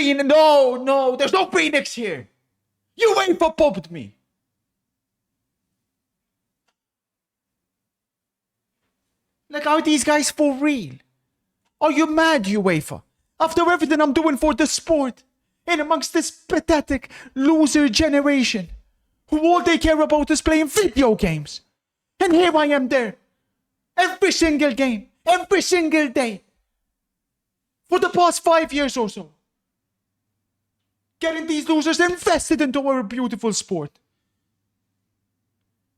No, there's no Phoenix here. UEFA popped me. Like, are these guys for real? Are you mad, UEFA? After everything I'm doing for the sport, and amongst this pathetic loser generation, who all they care about is playing video games. And here I am there. Every single game. Every single day. For the past 5 years or so. Getting these losers invested into our beautiful sport.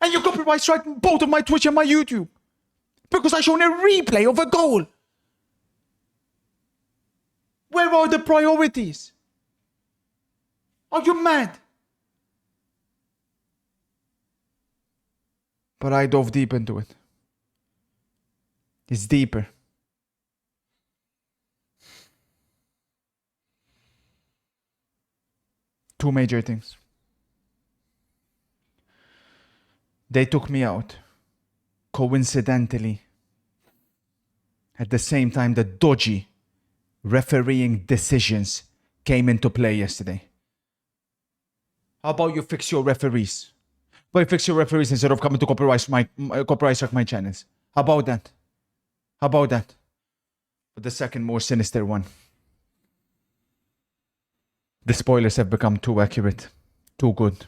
And you copyright strike both of my Twitch and my YouTube. Because I shown a replay of a goal. Where are the priorities? Are you mad? But I dove deep into it. It's deeper. Two major things. They took me out. Coincidentally. At the same time, the dodgy refereeing decisions came into play yesterday. How about you fix your referees? But you fix your referees instead of coming to copyright strike my channels. How about that? How about that? But the second more sinister one. The spoilers have become too accurate, too good.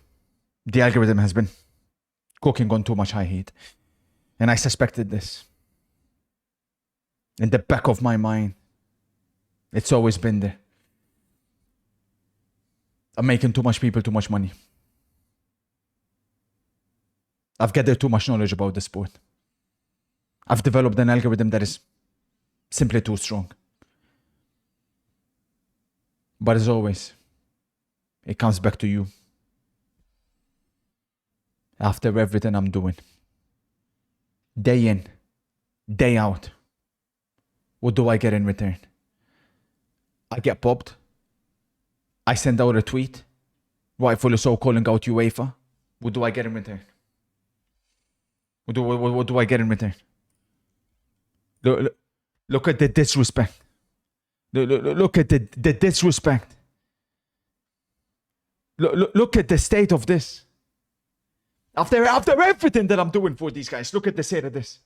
The algorithm has been cooking on too much high heat. And I suspected this. In the back of my mind, it's always been there. I'm making too much people too much money. I've gathered too much knowledge about the sport. I've developed an algorithm that is simply too strong. But as always, it comes back to you. After everything I'm doing, day in, day out, what do I get in return? I get popped. I send out a tweet, rightfully so, calling out UEFA. What do I get in return? What do I get in return? Look at the disrespect. Look at the disrespect. Look at the state of this. After everything that I'm doing for these guys, look at the state of this.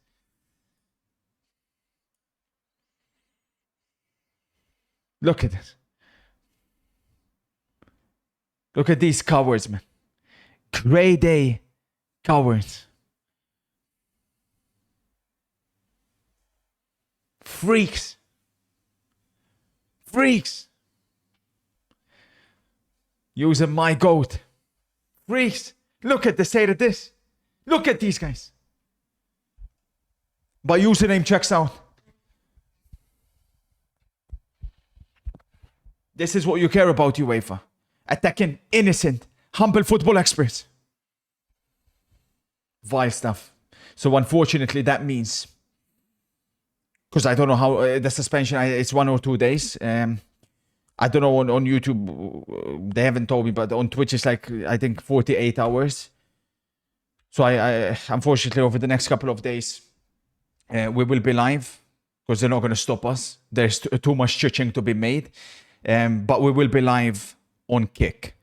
Look at this. Look at these cowards, man. Grade A cowards. Freaks. Freaks. Using my goat. Freaks. Look at the state of this. Look at these guys. My username checks out. This is what you care about, UEFA. Attacking innocent, humble football experts. Vile stuff. So unfortunately that means, because I don't know how the suspension, it's 1 or 2 days. I don't know on YouTube, they haven't told me, but on Twitch it's like, I think 48 hours. So I unfortunately over the next couple of days, we will be live because they're not going to stop us. There's too much chuching to be made. But we will be live on Kick.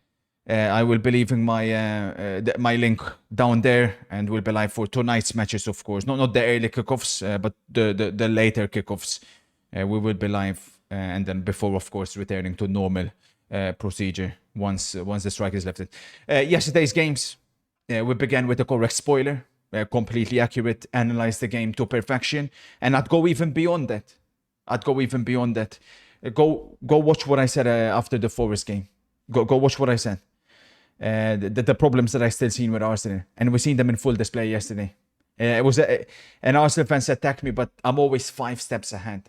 I will be leaving my link down there, and we'll be live for tonight's matches, of course. Not the early kickoffs, but the later kickoffs. We will be live, and then before, of course, returning to normal procedure once the strike is lifted. Yesterday's games, we began with a correct spoiler, completely accurate, analyze the game to perfection, and I'd go even beyond that. Go watch what I said after the Forest game. Go watch what I said. The problems that I still seen with Arsenal, and we seen them in full display yesterday. It was an Arsenal fans attacked me, but I'm always 5 steps ahead.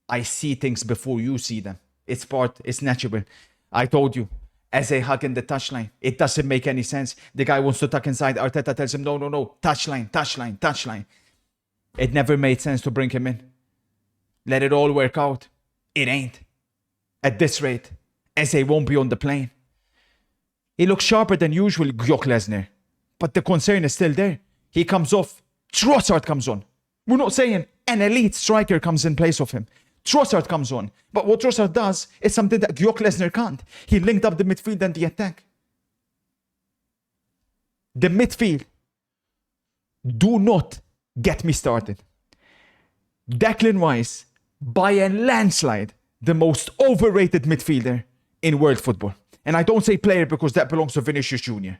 I see things before you see them. It's natural. I told you, as a hug in the touchline, it doesn't make any sense. The guy wants to tuck inside. Arteta tells him, no, touchline. It never made sense to bring him in. Let it all work out. It ain't. At this rate, Eze won't be on the plane. He looks sharper than usual, Brock Lesnar. But the concern is still there. He comes off. Trossard comes on. We're not saying an elite striker comes in place of him. Trossard comes on. But what Trossard does is something that Brock Lesnar can't. He linked up the midfield and the attack. The midfield. Do not get me started. Declan Rice, by a landslide, the most overrated midfielder in world football. And I don't say player because that belongs to Vinicius Jr.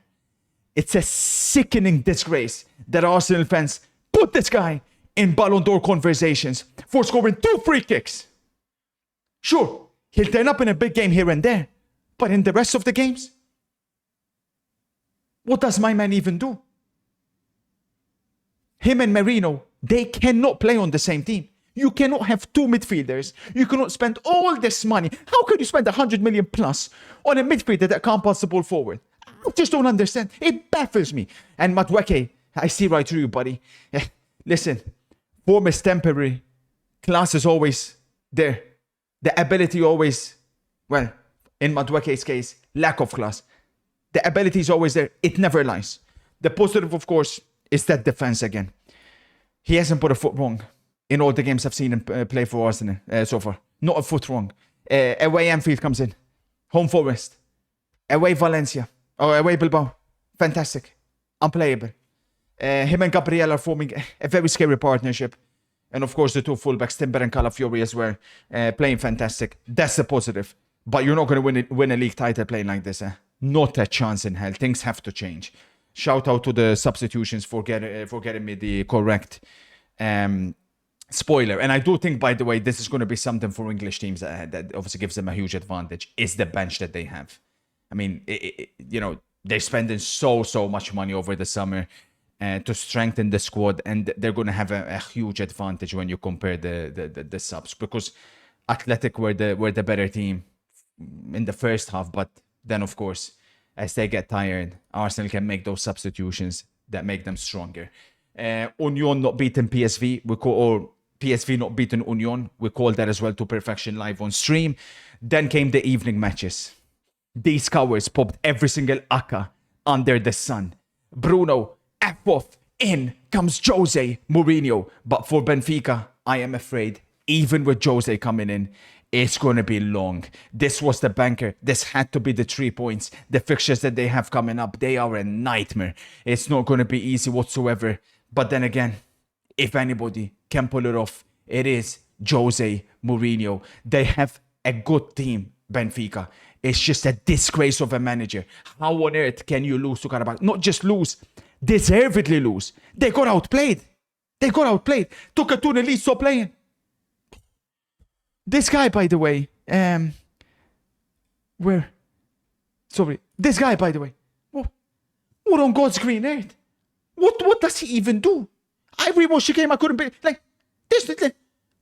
It's a sickening disgrace that Arsenal fans put this guy in Ballon d'Or conversations for scoring 2 free kicks. Sure, he'll turn up in a big game here and there, but in the rest of the games, what does my man even do? Him and Merino, they cannot play on the same team. You cannot have 2 midfielders. You cannot spend all this money. How could you spend 100 million plus on a midfielder that can't pass the ball forward? I just don't understand. It baffles me. And Madueke, I see right through you, buddy. Listen, form is temporary. Class is always there. The ability always, well, in Madueke's case, lack of class. The ability is always there. It never lies. The positive, of course, is that defense again. He hasn't put a foot wrong in all the games I've seen him play for Arsenal so far. Not a foot wrong. Away Anfield comes in. Home Forest. Away Valencia. Or away Bilbao. Fantastic. Unplayable. Him and Gabriel are forming a very scary partnership. And of course the 2 fullbacks, Timber and Calafiori as well, playing fantastic. That's the positive. But you're not going to win a league title playing like this. Not a chance in hell. Things have to change. Shout out to the substitutions for getting me the correct spoiler. And I do think, by the way, this is going to be something for English teams that obviously gives them a huge advantage, is the bench that they have. I mean, they're spending so much money over the summer to strengthen the squad, and they're going to have a huge advantage when you compare the subs, because Athletic were the better team in the first half, but then of course as they get tired, Arsenal can make those substitutions that make them stronger. Union not beating PSV, or PSV not beating Union, we called that as well to perfection live on stream. Then came the evening matches. These cowards popped every single aka under the sun. Bruno, F off, in comes Jose Mourinho. But for Benfica, I am afraid, even with Jose coming in, it's going to be long. This was the banker. This had to be the 3 points. The fixtures that they have coming up, they are a nightmare. It's not going to be easy whatsoever. But then again, if anybody can pull it off, it is Jose Mourinho. They have a good team, Benfica. It's just a disgrace of a manager. How on earth can you lose to Karabakh? Not just lose, deservedly lose. They got outplayed. Took a 2-0 lead, stop playing. This guy, by the way, this guy, by the way, what on God's green earth? What does he even do? I rewatched the game, I couldn't be,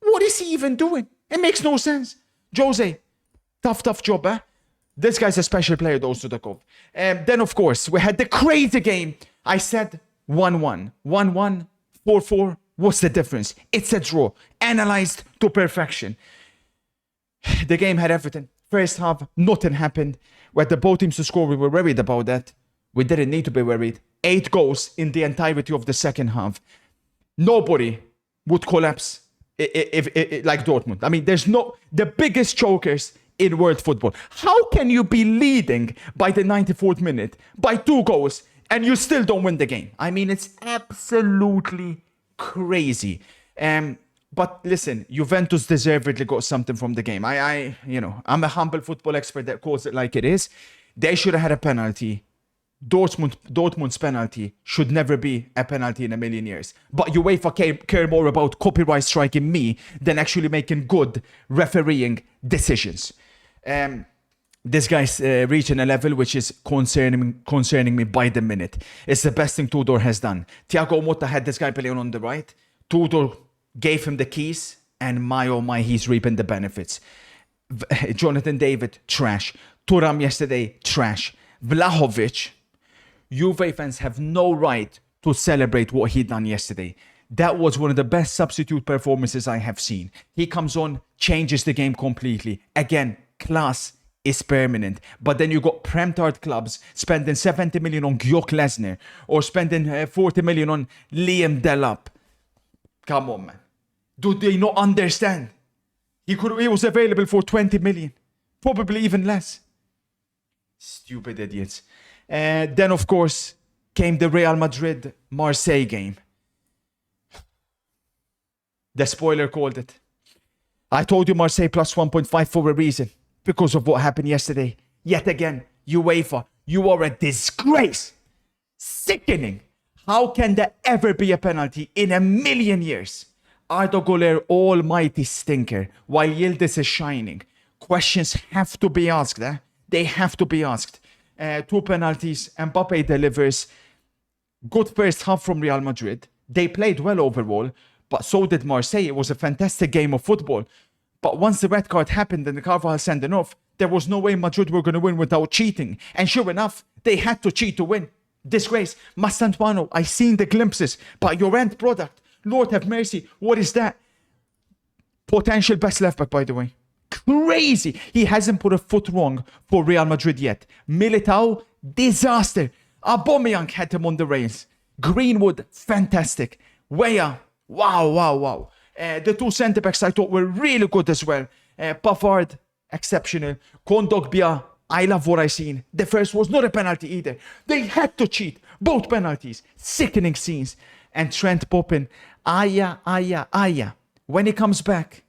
what is he even doing? It makes no sense. Jose, tough job, eh? This guy's a special player, though, Sudakov. Then, of course, we had the crazy game. I said 1-1, 1-1, 4-4. What's the difference? It's a draw, analyzed to perfection. The game had everything. First half, nothing happened. We had the both teams to score. We were worried about that. We didn't need to be worried. 8 goals in the entirety of the second half. Nobody would collapse if like Dortmund. I mean, there's the biggest chokers in world football. How can you be leading by the 94th minute by 2 goals and you still don't win the game? I mean, it's absolutely crazy. But listen, Juventus deservedly got something from the game. I'm a humble football expert that calls it like it is. They should have had a penalty. Dortmund's penalty should never be a penalty in a million years. But UEFA care more about copyright striking me than actually making good refereeing decisions. This guy's reaching a level which is concerning me by the minute. It's the best thing Tudor has done. Thiago Motta had this guy playing on the right. Tudor gave him the keys, and my oh my, he's reaping the benefits. Jonathan David, trash. Thuram yesterday, trash. Vlahovic, Juve fans have no right to celebrate what he done yesterday. That was one of the best substitute performances I have seen. He comes on, changes the game completely. Again, class is permanent. But then you got Prem-tard clubs spending 70 million on Brock Lesnar or spending 40 million on Liam Delap. Come on, man. Do they not understand? He was available for 20 million. Probably even less. Stupid idiots. Then, of course, came the Real Madrid Marseille game. The spoiler called it. I told you Marseille plus 1.5 for a reason. Because of what happened yesterday. Yet again, UEFA, you are a disgrace. Sickening. How can there ever be a penalty in a million years? Arda Güler, almighty stinker, while Yildiz is shining. Questions have to be asked. They have to be asked. 2 penalties. Mbappe delivers. Good first half from Real Madrid. They played well overall, but so did Marseille. It was a fantastic game of football. But once the red card happened and the Carvajal sending off, there was no way Madrid were going to win without cheating. And sure enough, they had to cheat to win. Disgrace. Mastantuano, I seen the glimpses, but your end product, Lord have mercy, what is that? Potential best left back, by the way. Crazy. He hasn't put a foot wrong for Real Madrid yet. Militao, disaster. Aubameyang had him on the rails. Greenwood, fantastic. Weah, wow. The 2 centre-backs I thought were really good as well. Pavard, exceptional. Kondogbia, I love what I seen. The first was not a penalty either. They had to cheat. Both penalties. Sickening scenes. And Trent popping. Aya. When he comes back,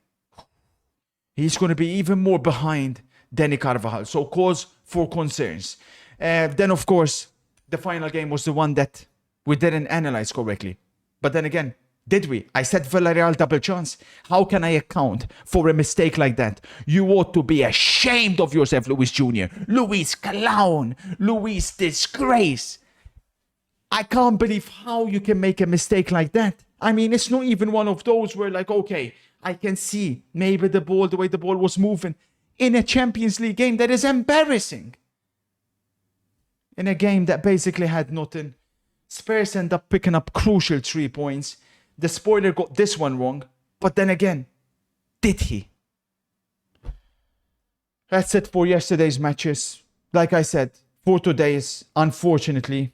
he's going to be even more behind Dani Carvajal. So cause for concerns. Then, of course, the final game was the one that we didn't analyze correctly. But then again, did we? I said Villarreal double chance. How can I account for a mistake like that? You ought to be ashamed of yourself, Luis Jr. Luis clown. Luis disgrace. I can't believe how you can make a mistake like that. I mean, it's not even one of those where like, okay, I can see maybe the way the ball was moving. In a Champions League game, that is embarrassing. In a game that basically had nothing. Spurs end up picking up crucial 3 points. The spoiler got this one wrong. But then again, did he? That's it for yesterday's matches. Like I said, for today's, unfortunately,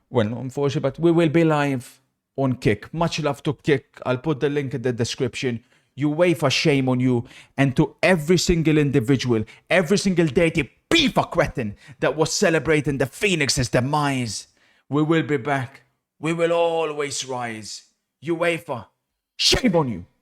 well, not unfortunately, but we will be live on Kick. Much love to Kick. I'll put the link in the description. UEFA, shame on you. And to every single individual, every single dirty FIFA cretin that was celebrating the Phoenix's demise. We will be back. We will always rise. UEFA, shame on you.